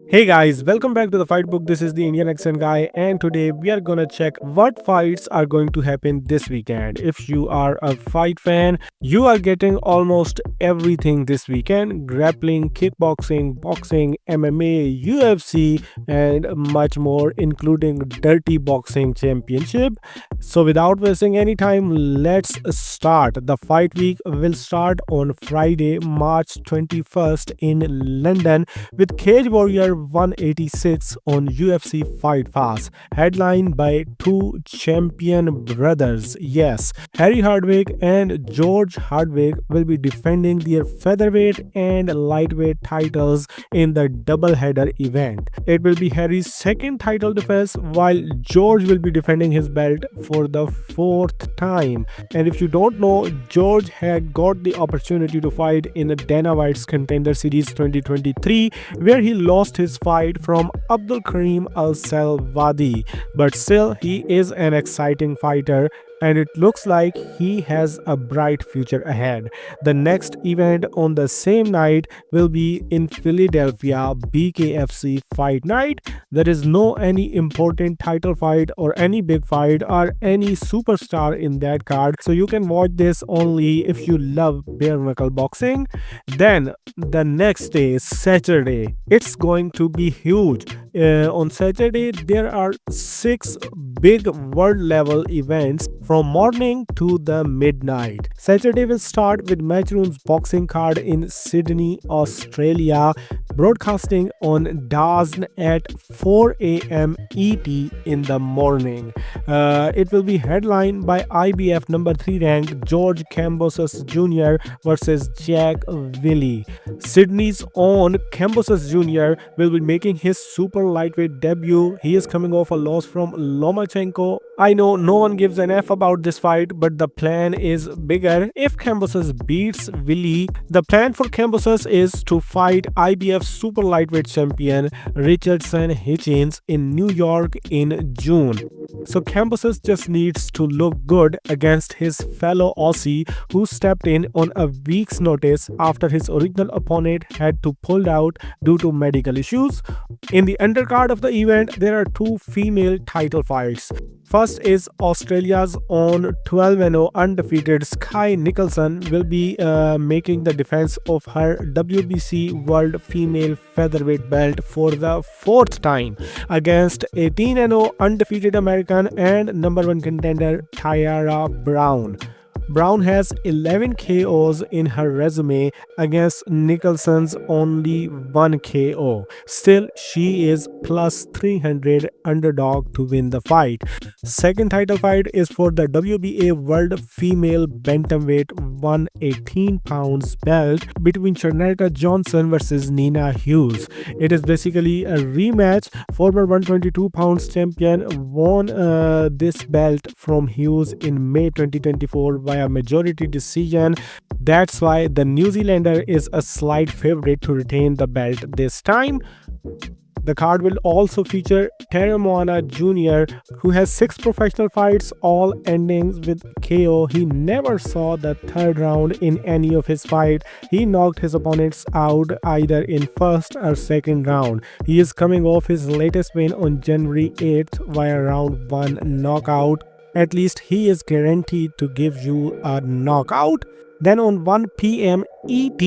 Hey guys, welcome back to the Fight Book. This is the Indian accent guy, and today we are gonna check what fights are going to happen this weekend. If you are a fight fan, you are getting almost everything this weekend: grappling, kickboxing, boxing, MMA, UFC, and much more, including Dirty Boxing Championship. So, without wasting any time, let's start. The fight week will start on Friday, March 21st in London with Cage Warrior 186 on UFC Fight Pass, headlined by two champion brothers. Yes, Harry Hardwick and George Hardwick will be defending their featherweight and lightweight titles in the doubleheader event. It will be Harry's second title defense, while George will be defending his belt for the fourth time. And if you don't know, George had got the opportunity to fight in the Dana White's Contender Series 2023, where he lost his fight from Abdul Karim Al Salwadi. But still, he is an exciting fighter, and it looks like he has a bright future ahead. The next event on the same night will be in Philadelphia, BKFC Fight Night. There is no any important title fight or any big fight or any superstar in that card, so you can watch this only if you love bare knuckle boxing. Then the next day, Saturday, it's going to be huge. On Saturday, there are six big world level events from morning to the midnight. Saturday will start with Matchroom's boxing card in Sydney, Australia, broadcasting on DAZN at 4 a.m. ET in the morning. It will be headlined by IBF number 3 ranked George Kambosos Jr. versus Jack Willie. Sydney's own Kambosos Jr. will be making his super lightweight debut. He is coming off a loss from Lomachenko. I know no one gives an F about this fight, but the plan is bigger. If Kambosos beats Willie, the plan for Kambosos is to fight IBF super lightweight champion Richardson Hitchens in New York in June. So Kambosos just needs to look good against his fellow Aussie, who stepped in on a week's notice after his original opponent had to pull out due to medical issues. In the undercard of the event, there are two female title fights. First is Australia's own 12-0 undefeated Sky Nicholson will be making the defense of her WBC World Female Featherweight belt for the fourth time against 18-0 undefeated American and number one contender Tyra Brown. Brown has 11 KOs in her resume against Nicholson's only 1 KO. Still, she is plus 300 underdog to win the fight. Second title fight is for the WBA World Female Bantamweight 118 pounds belt between Sharnetta Johnson versus Nina Hughes. It is basically a rematch. Former 122 pounds champion won this belt from Hughes in May 2024 by a majority decision. That's why the New Zealander is a slight favorite to retain the belt this time. The card will also feature Terry Moana Jr., who has 6 professional fights, all endings with KO. He never saw the third round in any of his fights. He knocked his opponents out either in first or second round. He is coming off his latest win on January 8th via round 1 knockout. At least he is guaranteed to give you a knockout. Then on 1 p.m. ET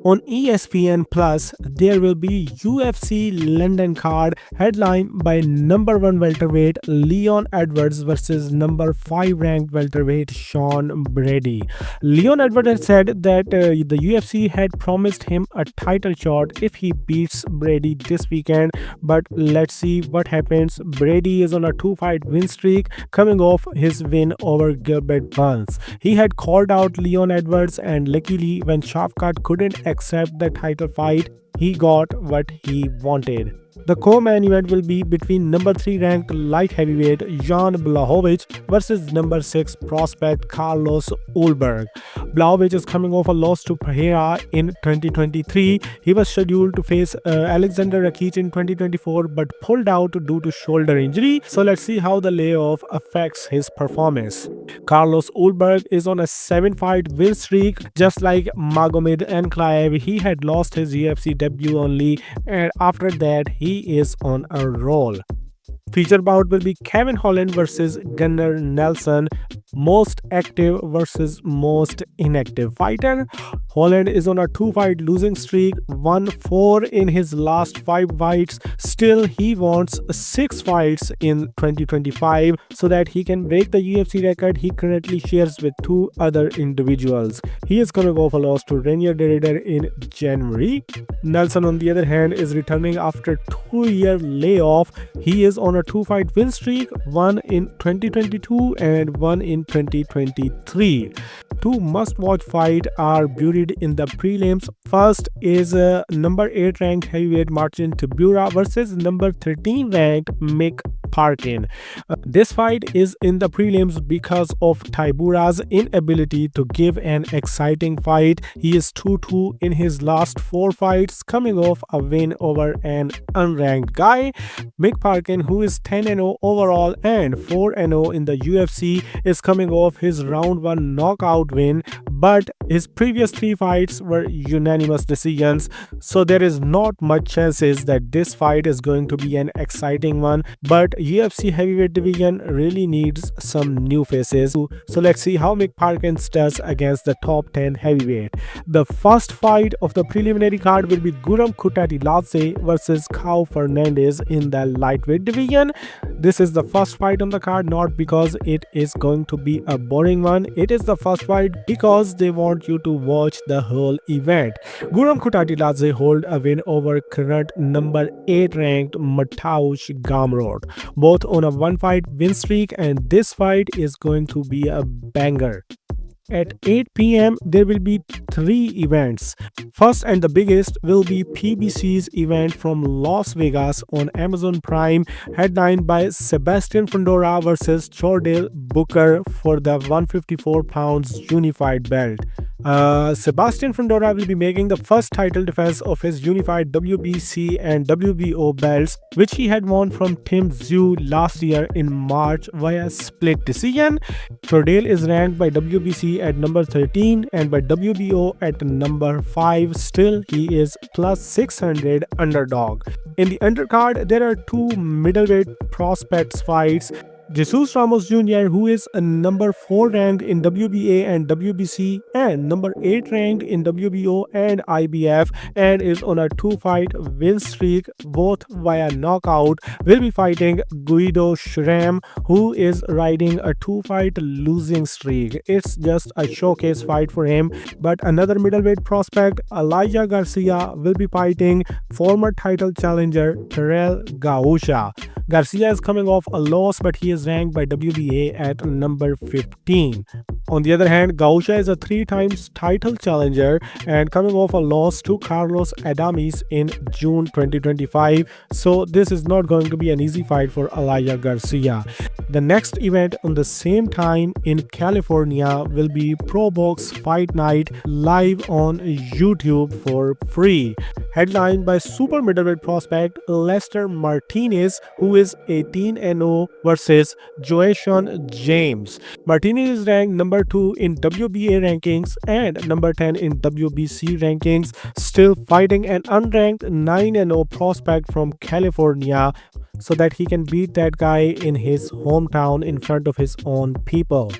on ESPN Plus, there will be UFC London card headlined by number 1 welterweight Leon Edwards versus number 5 ranked welterweight Sean Brady. Leon Edwards had said that the UFC had promised him a title shot if he beats Brady this weekend, but let's see what happens. Brady is on a 2-fight win streak, coming off his win over Gilbert Burns. He had called out Leon Edwards, and luckily when Shafkat couldn't accept the title fight, he got what he wanted. The co-main event will be between number 3 ranked light heavyweight Jan Blachowicz versus number 6 prospect Carlos Ulberg. Blachowicz is coming off a loss to Pereira in 2023. He was scheduled to face Alexander Rakic in 2024 but pulled out due to shoulder injury. So let's see how the layoff affects his performance. Carlos Ulberg is on a 7-fight win streak. Just like Magomed Ankalaev, he had lost his UFC debut only, and after that he is on a roll. Feature bout will be Kevin Holland versus Gunnar Nelson, most active versus most inactive fighter. Holland is on a 2-fight losing streak, won 4 in his last 5 fights. Still, he wants 6 fights in 2025 so that he can break the UFC record he currently shares with 2 other individuals. He is coming off a loss to Renier Derrida in January. Nelson, on the other hand, is returning after 2-year layoff. He is on a 2-fight win streak, one in 2022 and one in 2023. 2 must-watch fights are buried in the prelims. First is number 8 ranked heavyweight Marcin Tybura versus number 13 ranked Parkin. This fight is in the prelims because of Tybura's inability to give an exciting fight. He is 2-2 in his last 4 fights, coming off a win over an unranked guy. Parkin, who is 10-0 overall and 4-0 in the UFC, is coming off his round 1 knockout win, but his previous 3 fights were unanimous decisions, so there is not much chances that this fight is going to be an exciting one. But UFC heavyweight division really needs some new faces, so let's see how Parkin does against the top 10 heavyweight. The first fight of the preliminary card will be Guram Kutatiladze versus Kao Fernandez in the lightweight division. This is the first fight on the card, not because it is going to be a boring one. It is the first fight because they want you to watch the whole event. Guram Kutatiladze hold a win over current number 8 ranked Mateusz Gamrot, both on a 1-fight win streak, and this fight is going to be a banger. At 8 p.m. there will be 3 events. First and the biggest will be PBC's event from Las Vegas on Amazon Prime, headlined by Sebastian Fundora versus Chordale Booker for the 154 pounds unified belt. Sebastian Fundora will be making the first title defense of his unified WBC and WBO belts, which he had won from Tim Tszyu last year in March via split decision. Chordale is ranked by WBC at number 13 and by WBO at number 5. Still, he is plus 600 underdog. In the undercard, there are 2 middleweight prospects fights. Jesus Ramos Jr., who is a number 4 ranked in WBA and WBC and number 8 ranked in WBO and IBF and is on a 2-fight win streak, both via knockout, will be fighting Guido Schramm, who is riding a 2-fight losing streak. It's just a showcase fight for him. But another middleweight prospect, Elijah Garcia, will be fighting former title challenger Terrell Gausha. Garcia is coming off a loss, but he is ranked by WBA at number 15. On the other hand, Gausha is a 3 times title challenger and coming off a loss to Carlos Adames in June 2025. So this is not going to be an easy fight for Elijah Garcia. The next event on the same time in California will be Pro Box Fight Night live on YouTube for free. Headlined by super middleweight prospect Lester Martinez, who is 18-0 versus Joashon James. Martinez is ranked number 2 in WBA rankings and number 10 in WBC rankings, still fighting an unranked 9-0 prospect from California so that he can beat that guy in his hometown in front of his own people.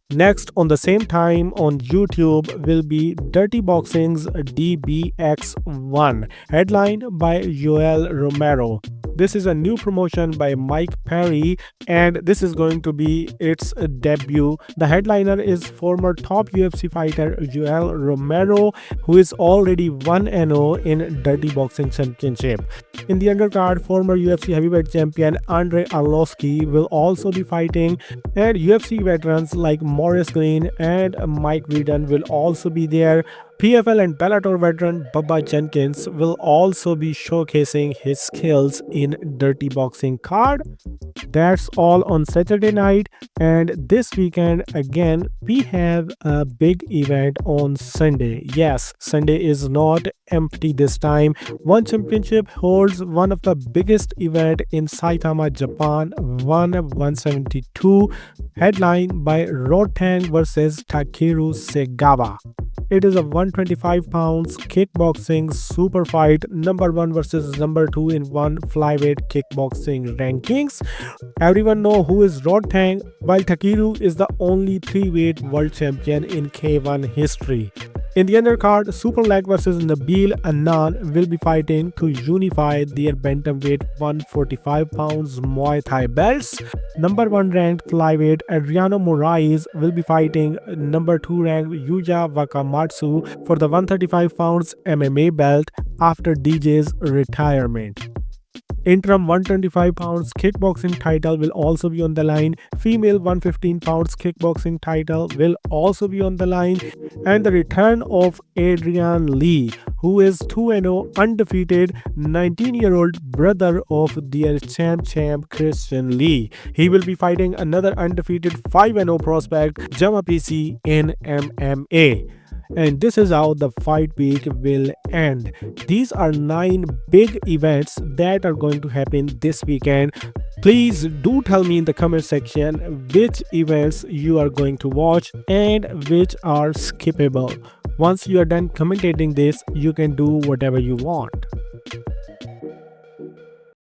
Next, on the same time on YouTube, will be Dirty Boxing's DBX1, headlined by Yoel Romero. This is a new promotion by Mike Perry and this is going to be its debut. The headliner is former top UFC fighter Yoel Romero, who is already 1-0 in Dirty Boxing Championship. In the undercard, former UFC heavyweight champion Andrei Arlovsky will also be fighting, and UFC veterans like Maurice Green and Mike Wheaton will also be there. PFL and Bellator veteran Bubba Jenkins will also be showcasing his skills in Dirty Boxing card. That's all on Saturday night, and this weekend again we have a big event on Sunday. Yes, Sunday is not empty this time. One Championship holds one of the biggest event in Saitama, Japan, 172, headlined by Rotang versus Takeru Segawa. It is a 125 pounds kickboxing super fight, number 1 versus number 2 in one flyweight kickboxing rankings. Everyone know who is Rod Tang, while Takiru is the only 3-weight world champion in K1 history. In the undercard, Super Leg versus Nabil Annan will be fighting to unify their bantamweight 145 pounds Muay Thai belts. Number 1 ranked flyweight Adriano Moraes will be fighting number 2 ranked Yuya Wakamatsu for the 135 pounds MMA belt after DJ's retirement. Interim 125 pounds kickboxing title will also be on the line. Female 115 pounds kickboxing title will also be on the line. And the return of Adrian Lee, who is 2-0 undefeated 19-year-old brother of their champ Christian Lee. He will be fighting another undefeated 5-0 prospect Jama PC in MMA. And this is how the fight week will end. These are 9 big events that are going to happen this weekend. Please do tell me in the comment section which events you are going to watch and which are skippable. Once you are done commentating this, you can do whatever you want.